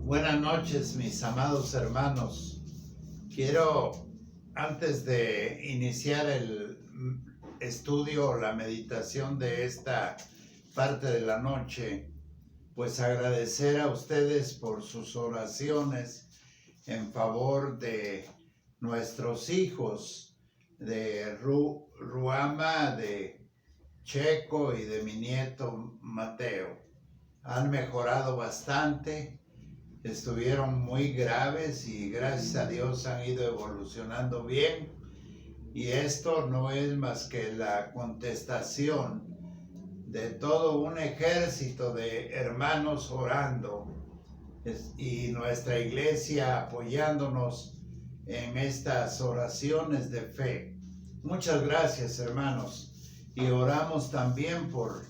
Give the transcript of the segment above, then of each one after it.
Buenas noches, mis amados hermanos. Quiero, antes de iniciar el estudio o la meditación de esta parte de la noche, pues agradecer a ustedes por sus oraciones en favor de nuestros hijos, de Ruama, de Checo y de mi nieto Mateo. Han mejorado bastante. Estuvieron muy graves y gracias a Dios han ido evolucionando bien, y esto no es más que la contestación de todo un ejército de hermanos orando y nuestra iglesia apoyándonos en estas oraciones de fe. Muchas gracias, hermanos, y oramos también por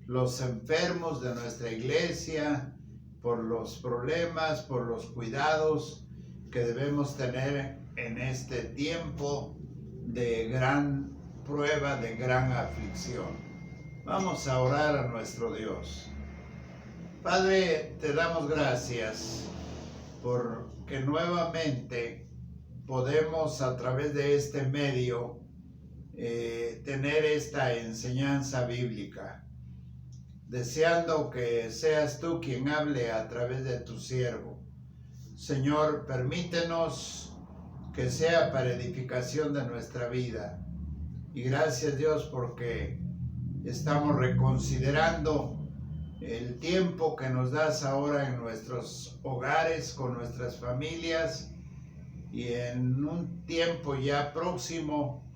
los enfermos de nuestra iglesia, por los problemas, por los cuidados que debemos tener en este tiempo de gran prueba, de gran aflicción. Vamos a orar a nuestro Dios. Padre, te damos gracias porque nuevamente podemos a través de este medio tener esta enseñanza bíblica, deseando que seas tú quien hable a través de tu siervo. Señor, permítenos que sea para edificación de nuestra vida. Y gracias, Dios, porque estamos reconsiderando el tiempo que nos das ahora en nuestros hogares, con nuestras familias, y en un tiempo ya próximo,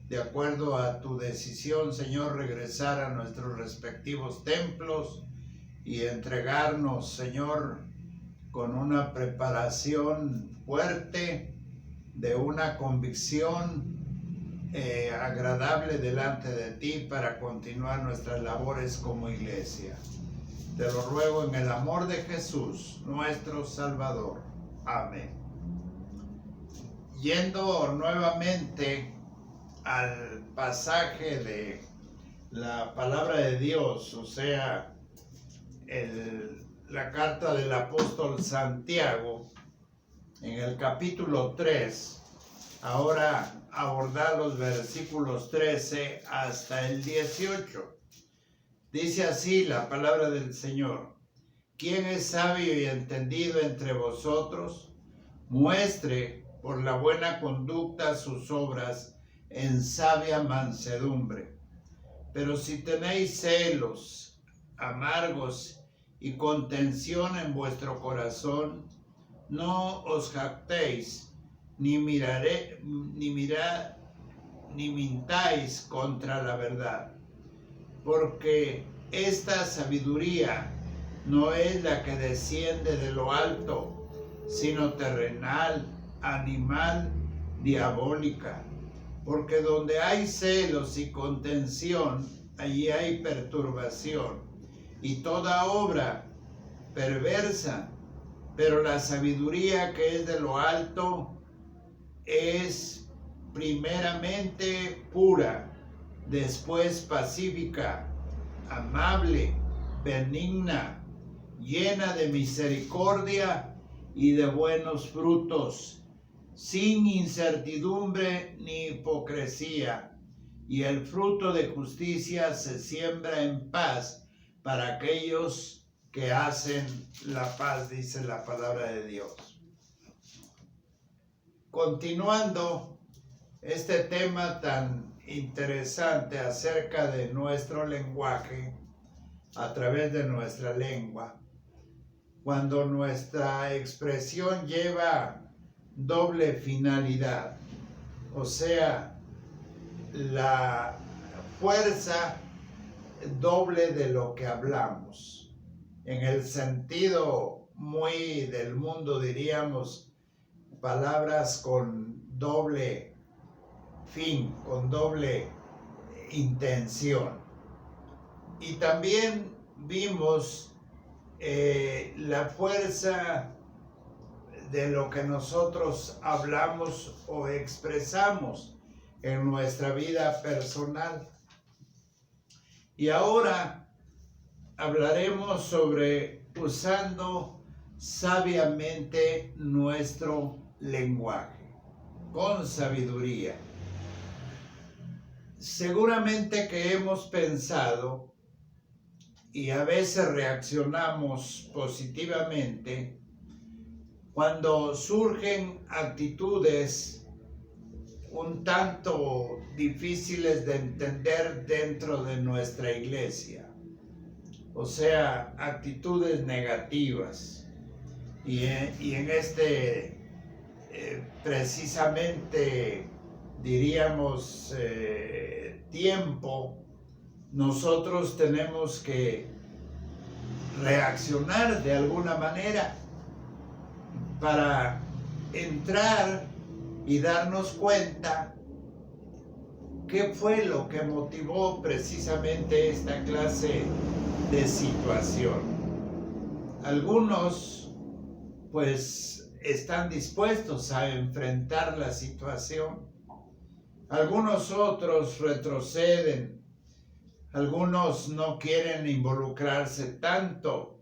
de acuerdo a tu decisión, Señor, regresar a nuestros respectivos templos y entregarnos, Señor, con una preparación fuerte, de una convicción agradable delante de ti para continuar nuestras labores como iglesia. Te lo ruego en el amor de Jesús, nuestro Salvador. Amén. Yendo nuevamente al pasaje de la palabra de Dios, o sea, la carta del apóstol Santiago, en el capítulo 3, ahora abordar los versículos 13 hasta el 18. Dice así la palabra del Señor: ¿Quién es sabio y entendido entre vosotros? Muestre por la buena conducta sus obras en sabia mansedumbre. Pero si tenéis celos amargos y contención en vuestro corazón, no os jactéis, ni mintáis contra la verdad, porque esta sabiduría no es la que desciende de lo alto, sino terrenal, animal, diabólica. Porque donde hay celos y contención, allí hay perturbación y toda obra perversa. Pero la sabiduría que es de lo alto es primeramente pura, después pacífica, amable, benigna, llena de misericordia y de buenos frutos, sin incertidumbre ni hipocresía, y el fruto de justicia se siembra en paz para aquellos que hacen la paz, dice la palabra de Dios. Continuando este tema tan interesante acerca de nuestro lenguaje a través de nuestra lengua, cuando nuestra expresión lleva doble finalidad, o sea, la fuerza doble de lo que hablamos. En el sentido muy del mundo diríamos palabras con doble fin, con doble intención. Y también vimos la fuerza de lo que nosotros hablamos o expresamos en nuestra vida personal. Y ahora hablaremos sobre usando sabiamente nuestro lenguaje, con sabiduría. Seguramente que hemos pensado y a veces reaccionamos positivamente cuando surgen actitudes un tanto difíciles de entender dentro de nuestra iglesia, o sea, actitudes negativas. Y en este precisamente, diríamos, tiempo, nosotros tenemos que reaccionar de alguna manera para entrar y darnos cuenta qué fue lo que motivó precisamente esta clase de situación. Algunos pues están dispuestos a enfrentar la situación, algunos otros retroceden, algunos no quieren involucrarse tanto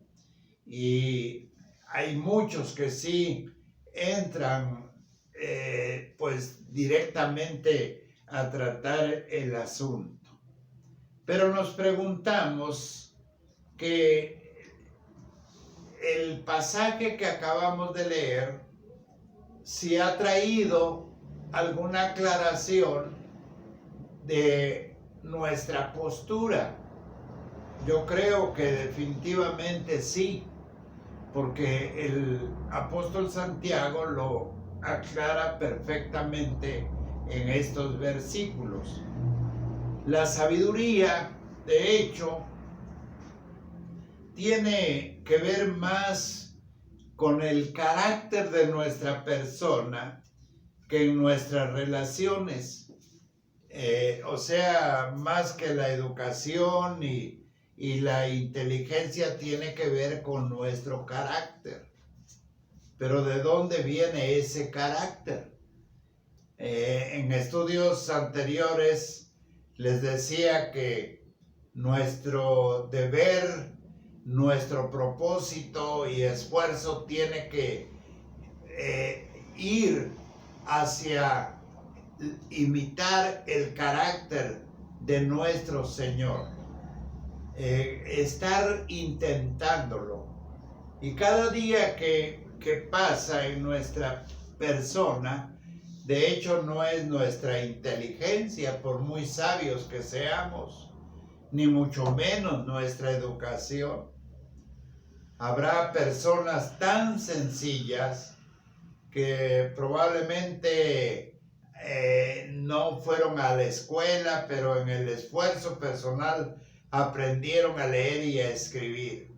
y hay muchos que sí entran pues directamente a tratar el asunto. Pero nos preguntamos que el pasaje que acabamos de leer, si ha traído alguna aclaración de nuestra postura. Yo creo que definitivamente sí, porque el apóstol Santiago lo aclara perfectamente en estos versículos. La sabiduría, de hecho, tiene que ver más con el carácter de nuestra persona que en nuestras relaciones. O sea, más que la educación y la inteligencia tiene que ver con nuestro carácter. Pero ¿de dónde viene ese carácter? En estudios anteriores les decía que nuestro deber, nuestro propósito y esfuerzo tiene que ir hacia imitar el carácter de nuestro Señor. Estar intentándolo. Y cada día que pasa en nuestra persona, de hecho no es nuestra inteligencia, por muy sabios que seamos, ni mucho menos nuestra educación. Habrá personas tan sencillas que probablemente no fueron a la escuela, pero en el esfuerzo personal aprendieron a leer y a escribir.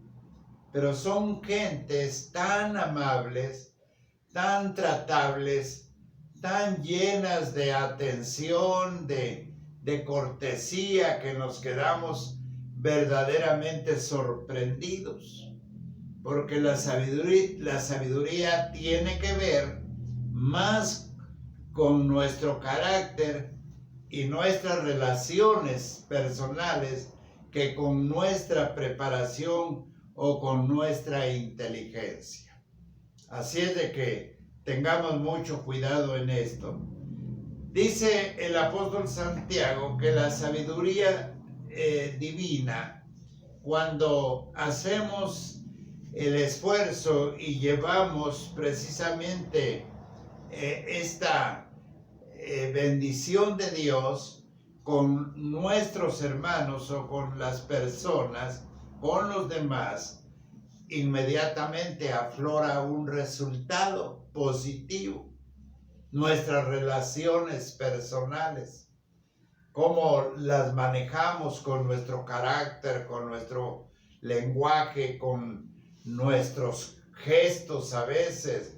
Pero son gentes tan amables, tan tratables, tan llenas de atención, de cortesía, que nos quedamos verdaderamente sorprendidos. Porque la sabiduría tiene que ver más con nuestro carácter y nuestras relaciones personales que con nuestra preparación o con nuestra inteligencia. Así es de que tengamos mucho cuidado en esto. Dice el apóstol Santiago que la sabiduría divina, cuando hacemos el esfuerzo y llevamos precisamente esta bendición de Dios con nuestros hermanos o con las personas, con los demás, inmediatamente aflora un resultado positivo. Nuestras relaciones personales, cómo las manejamos con nuestro carácter, con nuestro lenguaje, con nuestros gestos a veces,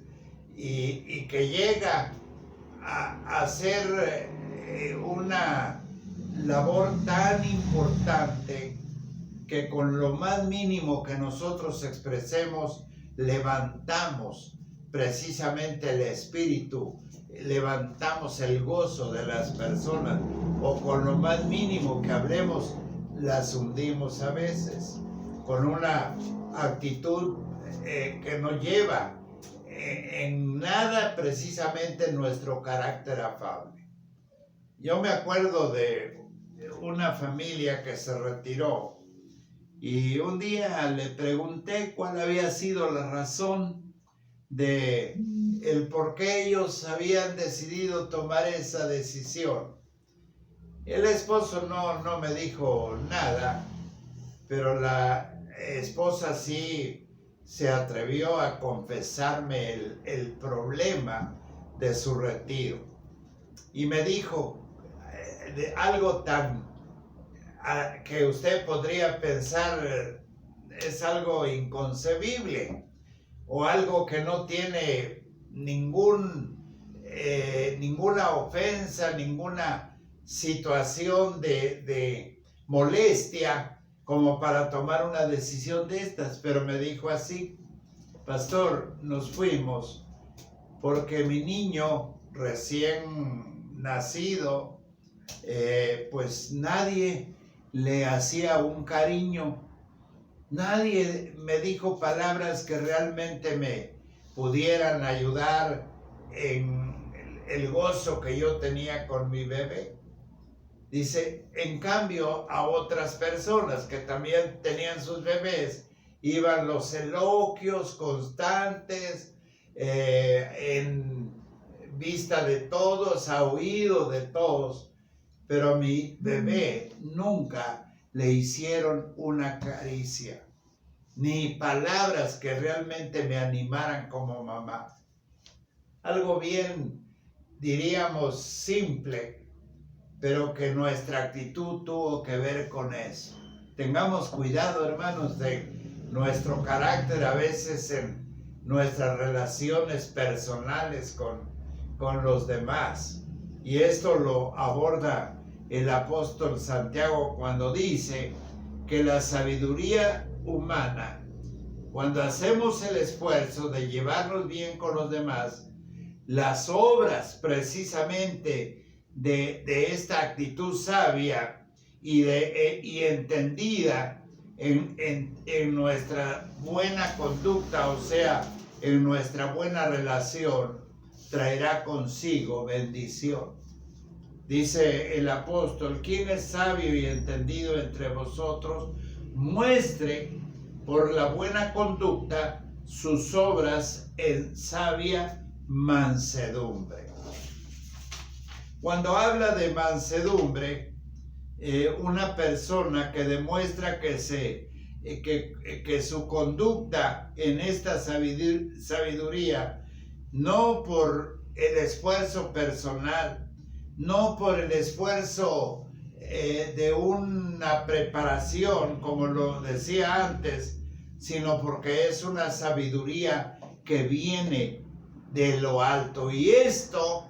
y que llega a ser una labor tan importante que con lo más mínimo que nosotros expresemos, levantamos precisamente el espíritu, levantamos el gozo de las personas, o con lo más mínimo que hablemos, las hundimos a veces. con una actitud que no lleva en nada precisamente nuestro carácter afable. Yo me acuerdo de una familia que se retiró y un día le pregunté cuál había sido la razón de el por qué ellos habían decidido tomar esa decisión. El esposo no me dijo nada, pero la esposa sí se atrevió a confesarme el problema de su retiro. Y me dijo de algo tan que usted podría pensar es algo inconcebible o algo que no tiene ninguna ofensa, ninguna situación de molestia como para tomar una decisión de estas, pero me dijo así: pastor, nos fuimos porque mi niño recién nacido, pues nadie le hacía un cariño, nadie me dijo palabras que realmente me pudieran ayudar en el gozo que yo tenía con mi bebé. Dice, en cambio a otras personas que también tenían sus bebés, iban los elogios constantes, en vista de todos, a oído de todos, pero a mi bebé nunca le hicieron una caricia, ni palabras que realmente me animaran como mamá. Algo bien, diríamos, simple, pero que nuestra actitud tuvo que ver con eso. Tengamos cuidado, hermanos, de nuestro carácter a veces en nuestras relaciones personales con los demás. Y esto lo aborda el apóstol Santiago cuando dice que la sabiduría humana, cuando hacemos el esfuerzo de llevarnos bien con los demás, las obras precisamente de esta actitud sabia y entendida en nuestra buena conducta, o sea, en nuestra buena relación, traerá consigo bendición. Dice el apóstol: quien es sabio y entendido entre vosotros, muestre por la buena conducta sus obras en sabia mansedumbre. Cuando habla de mansedumbre, una persona que demuestra que su conducta en esta sabiduría, no por el esfuerzo personal, no por el esfuerzo de una preparación, como lo decía antes, sino porque es una sabiduría que viene de lo alto. Y esto,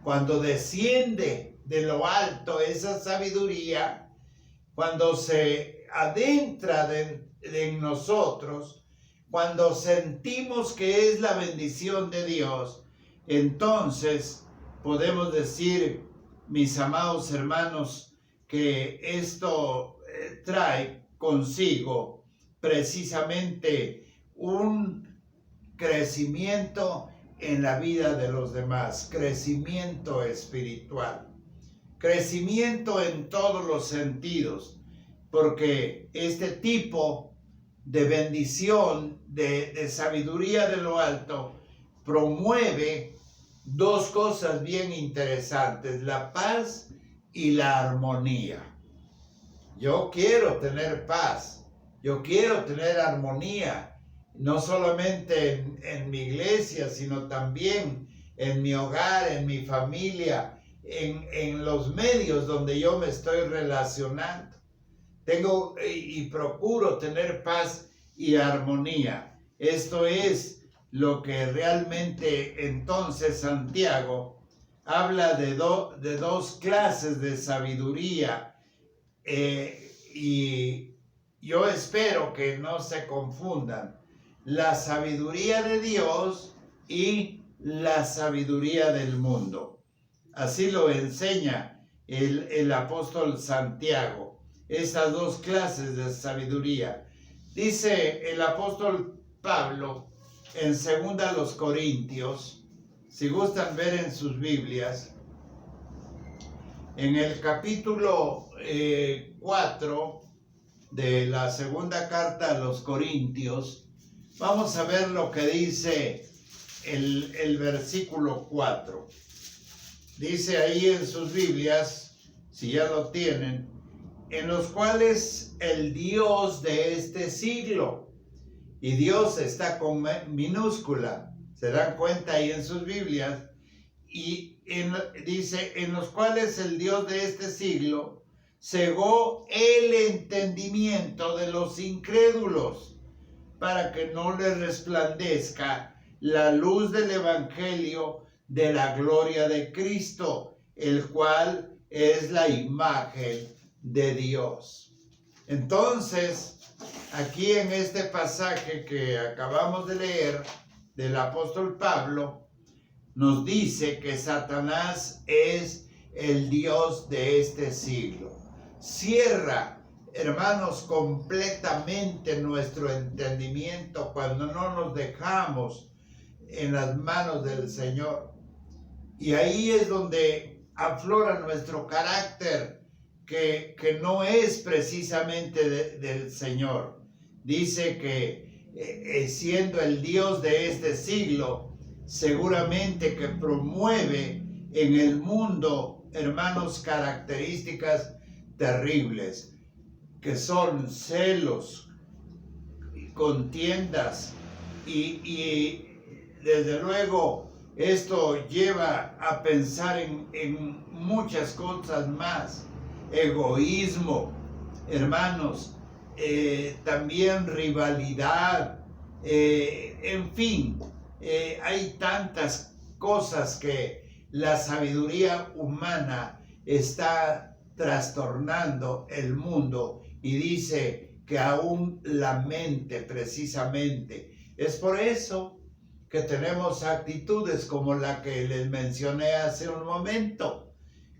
cuando desciende de lo alto, esa sabiduría, cuando se adentra en nosotros, cuando sentimos que es la bendición de Dios, entonces podemos decir, mis amados hermanos, que esto trae consigo precisamente un crecimiento en la vida de los demás, crecimiento espiritual, crecimiento en todos los sentidos, porque este tipo de bendición, de sabiduría de lo alto, promueve dos cosas bien interesantes: la paz y la armonía. Yo quiero tener paz, yo quiero tener armonía, no solamente en mi iglesia, sino también en mi hogar, en mi familia, en los medios donde yo me estoy relacionando. Tengo y procuro tener paz y armonía. Esto es lo que realmente entonces Santiago habla de dos clases de sabiduría, y yo espero que no se confundan: la sabiduría de Dios y la sabiduría del mundo. Así lo enseña el apóstol Santiago, estas dos clases de sabiduría. Dice el apóstol Pablo en 2 Corintios, si gustan ver en sus Biblias, en el capítulo 4 de la segunda carta a los Corintios, vamos a ver lo que dice el versículo 4. Dice ahí en sus Biblias, si ya lo tienen, en los cuales el Dios de este siglo, y Dios está con minúscula, se dan cuenta ahí en sus Biblias, y dice, en los cuales el Dios de este siglo cegó el entendimiento de los incrédulos, para que no les resplandezca la luz del Evangelio de la gloria de Cristo, el cual es la imagen de Dios. Entonces, aquí en este pasaje que acabamos de leer del apóstol Pablo, nos dice que Satanás es el Dios de este siglo. Cierra, hermanos, completamente nuestro entendimiento cuando no nos dejamos en las manos del Señor. Y ahí es donde aflora nuestro carácter, que no es precisamente del Señor. Dice que siendo el Dios de este siglo, seguramente que promueve en el mundo, hermanos, características terribles, que son celos, contiendas y desde luego esto lleva a pensar en muchas cosas más. Egoísmo, hermanos, también rivalidad, en fin, hay tantas cosas que la sabiduría humana está trastornando el mundo, y dice que aún la mente precisamente. Es por eso que tenemos actitudes como la que les mencioné hace un momento,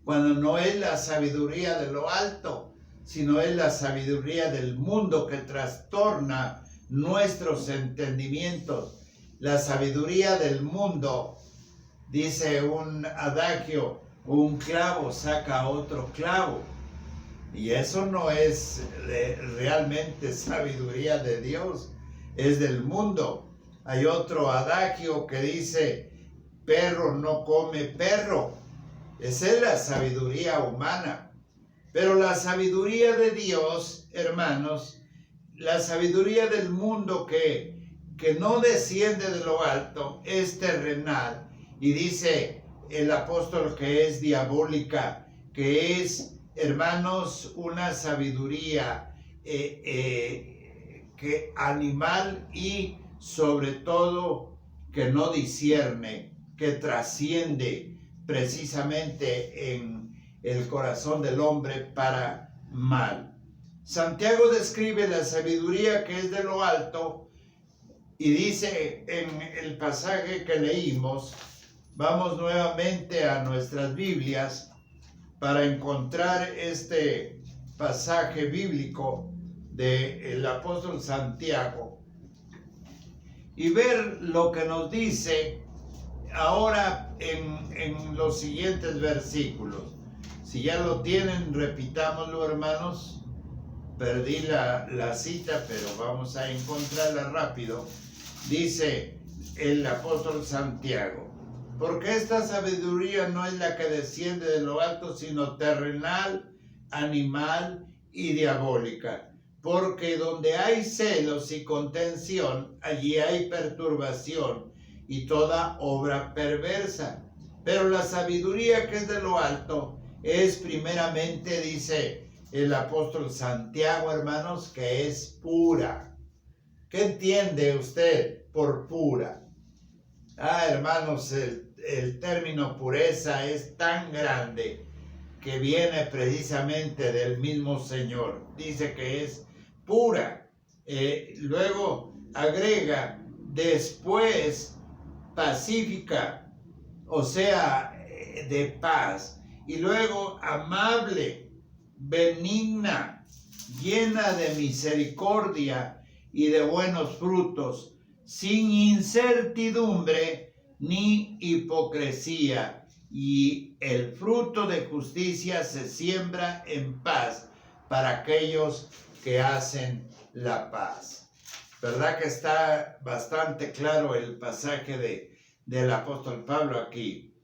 cuando no es la sabiduría de lo alto, sino es la sabiduría del mundo que trastorna nuestros entendimientos. La sabiduría del mundo, dice un adagio, un clavo saca otro clavo. Y eso no es realmente sabiduría de Dios, es del mundo. Hay otro adagio que dice, perro no come perro. Esa es la sabiduría humana. Pero la sabiduría de Dios, hermanos, la sabiduría del mundo que no desciende de lo alto, es terrenal. Y dice el apóstol que es diabólica, que es, hermanos, una sabiduría que animal, y sobre todo que no discierne, que trasciende precisamente en el corazón del hombre para mal. Santiago describe la sabiduría que es de lo alto y dice en el pasaje que leímos, vamos nuevamente a nuestras Biblias para encontrar este pasaje bíblico del apóstol Santiago y ver lo que nos dice ahora en los siguientes versículos. Si ya lo tienen, repitámoslo, hermanos. Perdí la cita, pero vamos a encontrarla rápido. Dice el apóstol Santiago, porque esta sabiduría no es la que desciende de lo alto, sino terrenal, animal y diabólica. Porque donde hay celos y contención, allí hay perturbación y toda obra perversa. Pero la sabiduría que es de lo alto es primeramente, dice el apóstol Santiago, hermanos, que es pura. ¿Qué entiende usted por pura? Hermanos, el término pureza es tan grande que viene precisamente del mismo Señor. Dice que es pura. Luego agrega, después pacífica, o sea, de paz. Y luego amable, benigna, llena de misericordia y de buenos frutos, sin incertidumbre ni hipocresía, y el fruto de justicia se siembra en paz para aquellos que hacen la paz. ¿Verdad que está bastante claro el pasaje del apóstol Pablo aquí?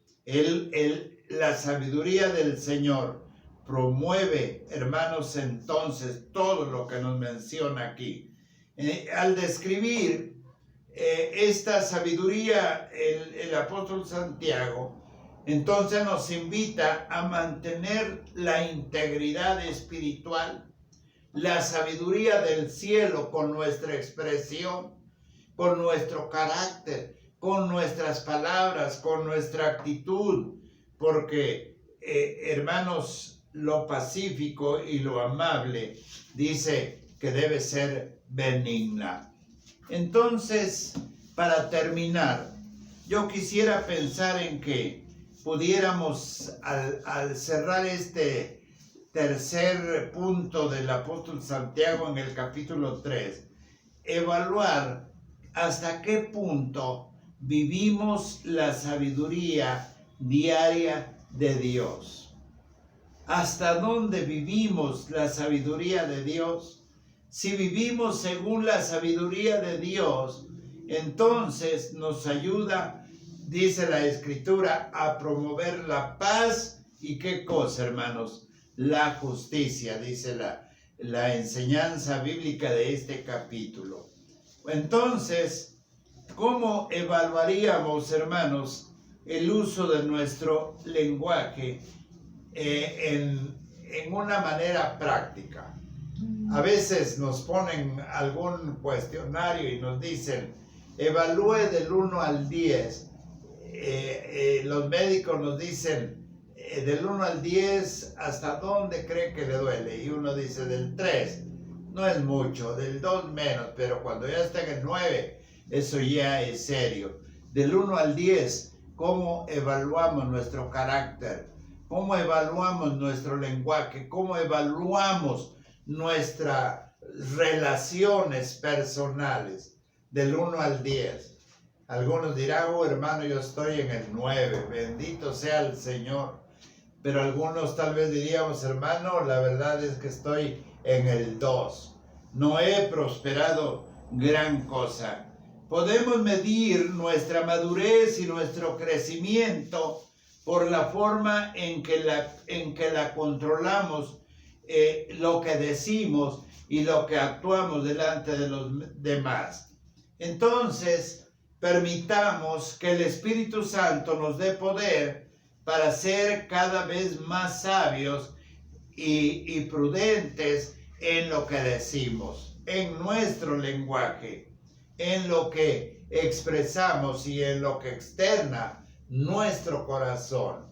La sabiduría del Señor promueve, hermanos, entonces todo lo que nos menciona aquí. Al describir esta sabiduría, el apóstol Santiago, entonces nos invita a mantener la integridad espiritual, la sabiduría del cielo con nuestra expresión, con nuestro carácter, con nuestras palabras, con nuestra actitud, porque, hermanos, lo pacífico y lo amable dice que debe ser benigna. Entonces, para terminar, yo quisiera pensar en que pudiéramos, al cerrar este tercer punto del apóstol Santiago en el capítulo 3, evaluar hasta qué punto vivimos la sabiduría diaria de Dios. ¿Hasta dónde vivimos la sabiduría de Dios? Si vivimos según la sabiduría de Dios, entonces nos ayuda, dice la Escritura, a promover la paz y ¿qué cosa, hermanos? La justicia, dice la enseñanza bíblica de este capítulo. Entonces, ¿cómo evaluaríamos, hermanos, el uso de nuestro lenguaje en una manera práctica? A veces nos ponen algún cuestionario y nos dicen, evalúe del 1 al 10. Los médicos nos dicen, del 1 al 10, ¿hasta dónde cree que le duele? Y uno dice, del 3, no es mucho, del 2 menos, pero cuando ya está en el 9, eso ya es serio. Del 1 al 10, ¿cómo evaluamos nuestro carácter? ¿Cómo evaluamos nuestro lenguaje? ¿Cómo evaluamos nuestras relaciones personales? Del 1 al 10. Algunos dirán, oh hermano, yo estoy en el 9, bendito sea el Señor. Pero algunos tal vez diríamos, hermano, la verdad es que estoy en el 2. No he prosperado gran cosa. Podemos medir nuestra madurez y nuestro crecimiento por la forma en que la controlamos, lo que decimos y lo que actuamos delante de los demás. Entonces, permitamos que el Espíritu Santo nos dé poder para ser cada vez más sabios y prudentes en lo que decimos, en nuestro lenguaje, en lo que expresamos y en lo que externa nuestro corazón.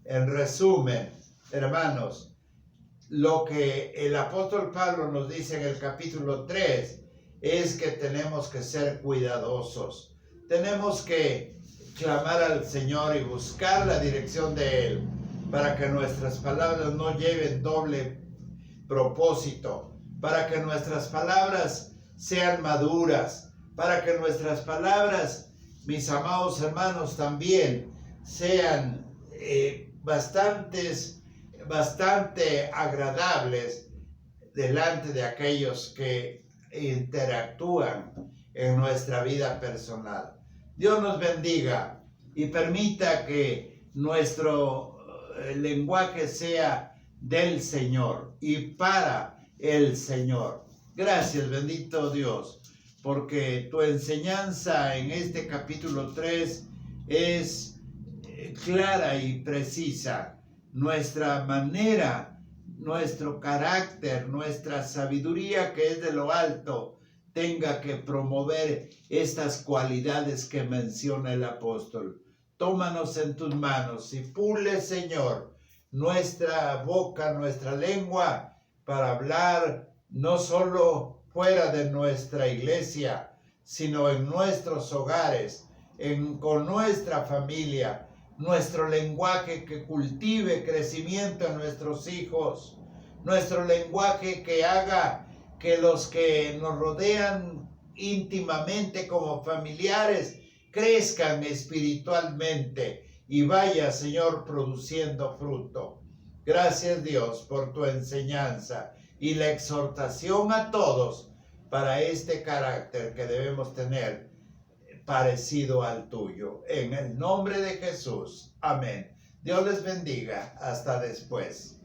En resumen, hermanos, lo que el apóstol Pablo nos dice en el capítulo 3 es que tenemos que ser cuidadosos. Tenemos que clamar al Señor y buscar la dirección de Él para que nuestras palabras no lleven doble propósito, para que nuestras palabras sean maduras, para que nuestras palabras, mis amados hermanos, también sean bastante agradables delante de aquellos que interactúan en nuestra vida personal. Dios nos bendiga y permita que nuestro lenguaje sea del Señor y para el Señor. Gracias, bendito Dios, porque tu enseñanza en este capítulo 3 es clara y precisa. Nuestra manera, nuestro carácter, nuestra sabiduría que es de lo alto, tenga que promover estas cualidades que menciona el apóstol. Tómanos en tus manos y pule, Señor, nuestra boca, nuestra lengua, para hablar no solo fuera de nuestra iglesia, sino en nuestros hogares, con nuestra familia, nuestro lenguaje que cultive crecimiento en nuestros hijos, nuestro lenguaje que haga que los que nos rodean íntimamente como familiares, crezcan espiritualmente y vaya, Señor, produciendo fruto. Gracias, Dios, por tu enseñanza y la exhortación a todos para este carácter que debemos tener parecido al tuyo. En el nombre de Jesús. Amén. Dios les bendiga. Hasta después.